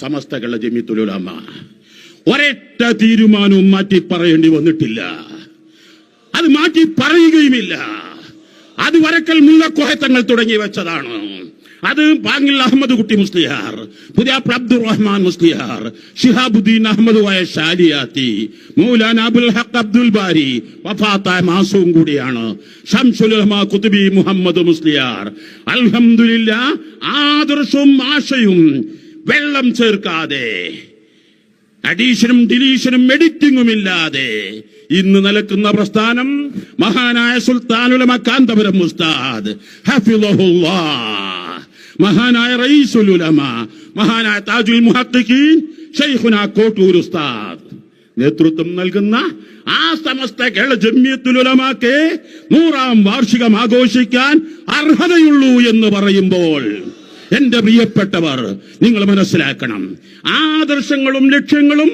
സമസ്ത കേരള ജമിയത്തുൽ ഉലമ ഒരൊറ്റ തീരുമാനവും മാറ്റി പറയേണ്ടി വന്നിട്ടില്ല. അത് മാറ്റി പറയുകയുമില്ല. അത് വരക്കൽ മുല്ലക്കോഹത്തങ്ങൾ തുടങ്ങി വെച്ചതാണ്. അത് പാങ്ങിൽ അഹമ്മദ് കുട്ടി മുസ്ലിയാർ, പുതിയ അബ്ദുറഹ്മാൻ മുസ്ലിയാർ, ഷിഹാബുദ്ദീൻ അഹമ്മദ് വയ ഷാലിയാത്തി, മൗലാന അബുൽ ഹഖ് അബ്ദുൽ ബാരി, വഫാത്തായ മാസവും കൂടിയാണ് ശംസുൽ ഉലമ ഖുതുബി മുഹമ്മദ് മുസ്ലിയാർ. അൽഹംദുലില്ലാ, ആദർശവും ആശയും വെള്ളം ചേർക്കാതെ, അഡീഷനും ഡിലീഷനും എഡിറ്റിംഗും ഇല്ലാതെ ഇന്ന് നിലക്കുന്ന പ്രസ്ഥാനം മഹാനായ സുൽത്താനുൽ ഉലമ കാന്തപുരം ഉസ്താദ് ഹഫിളഹുല്ലാഹ്, മഹാനായ റഈസുൽ ഉലമ, മഹാനായ താജുൽ മുഹഖ്ഖീൻ ശൈഖുനാ കോട്ടൂർ ഉസ്താദ് നേതൃത്വം നൽകുന്ന ആ സമസ്ത കേരള ജമിയത്തുൽ ഉലമാക്ക് 100ാം വാർഷികം ആഘോഷിക്കാൻ അർഹതയുള്ളൂ എന്ന് പറയുമ്പോൾ എന്റെ പ്രിയപ്പെട്ടവർ, നിങ്ങൾ മനസ്സിലാക്കണം, ആദർശങ്ങളും ലക്ഷ്യങ്ങളും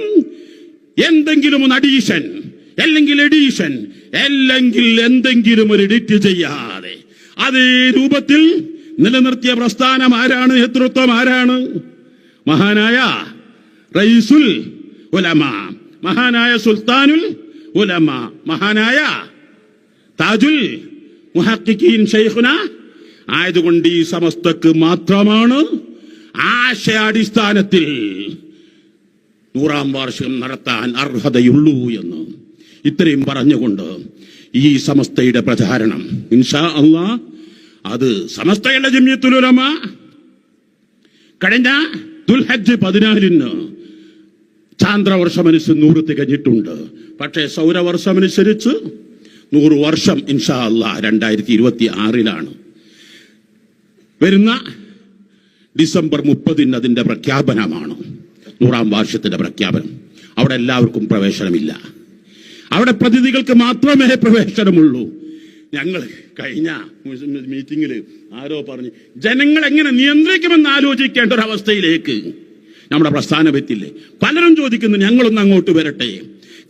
എന്തെങ്കിലും ഒന്ന് അഡീഷൻ അല്ലെങ്കിൽ എഡീഷൻ അല്ലെങ്കിൽ എന്തെങ്കിലും ഒരു എഡിറ്റ് ചെയ്യാതെ അതേ രൂപത്തിൽ നിലനിർത്തിയ പ്രസ്ഥാനം ആരാണ്? നേതൃത്വം ആരാണ്? മഹാനായ റഈസുൽ ഉലമ, മഹാനായ സുൽത്താനുൽ ഉലമ, മഹാനായ താജുൽ മുഹഖ്ഖീൻ ശൈഖുനാ. ആയതുകൊണ്ട് ഈ സമസ്തക്ക് മാത്രമാണ് ആശയാടിസ്ഥാനത്തിൽ 100ാം വാർഷികം നടത്താൻ അർഹതയുള്ളൂ എന്ന് ഇത്രയും പറഞ്ഞുകൊണ്ട് ഈ സമസ്തയുടെ പ്രചാരണം ഇൻഷാ അല്ലാഹ്, അത് സമസ്തയുടെ ജമിയത്തുൽ ഉലമ കഴിഞ്ഞ ദുൽഹജ്ജ് 14 ചാന്ദ്രവർഷമനുസരിച്ച് 100 തികഞ്ഞിട്ടുണ്ട്. പക്ഷേ സൗരവർഷമനുസരിച്ച് 100 വർഷം ഇൻഷാ അല്ലാഹ് 2026 വരുന്ന ഡിസംബർ 30 അതിന്റെ പ്രഖ്യാപനമാണ്, 100ാം വാർഷികത്തിന്റെ പ്രഖ്യാപനം. അവിടെ എല്ലാവർക്കും പ്രവേശനമില്ല, അവിടെ പ്രതിനിധികൾക്ക് മാത്രമേ പ്രവേശനമുള്ളൂ. ഞങ്ങൾ കഴിഞ്ഞ മീറ്റിംഗിൽ ആരോ പറഞ്ഞു, ജനങ്ങൾ എങ്ങനെ നിയന്ത്രിക്കുമെന്ന് ആലോചിക്കേണ്ട ഒരു അവസ്ഥയിലേക്ക് നമ്മുടെ പ്രസ്ഥാനം എത്തില്ലേ. പലരും ചോദിക്കുന്നു, ഞങ്ങളൊന്ന് അങ്ങോട്ട് വരട്ടെ.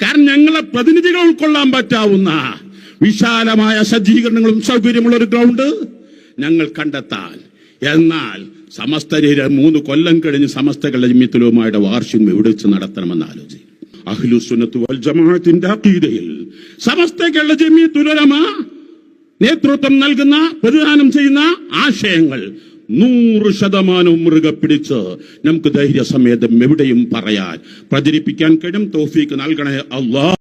കാരണം ഞങ്ങളെ പ്രതിനിധികൾ ഉൾക്കൊള്ളാൻ പറ്റാവുന്ന വിശാലമായ സജ്ജീകരണങ്ങളും സൗകര്യമുള്ള ഒരു ഗ്രൗണ്ട് ഞങ്ങൾ കണ്ടെത്താൻ. എന്നാൽ സമസ്തരെ 3 കൊല്ലം കഴിഞ്ഞ് സമസ്തകളുടെ ജമിയത്തുൽ ഉലമയുടെ വാർഷികം എവിടെ വെച്ച് നടത്തണമെന്ന് ആലോചിക്കും. അഹ്ലുസുന്നത്ത് വൽ ജമാഅത്തിന്റെ അഖീദയിൽ സമസ്തകളുടെ ജമിയത്തുൽ ഉലമ നേതൃത്വം നൽകുന്ന, പ്രതിദാനം ചെയ്യുന്ന ആശയങ്ങൾ 100% മുറുകെ പിടിച്ച് നമുക്ക് ധൈര്യസമേതം എവിടെയും പറയാൻ, പ്രചരിപ്പിക്കാൻ കഴിയും. തൗഫീഖ് നൽകണേ അല്ലാഹ്.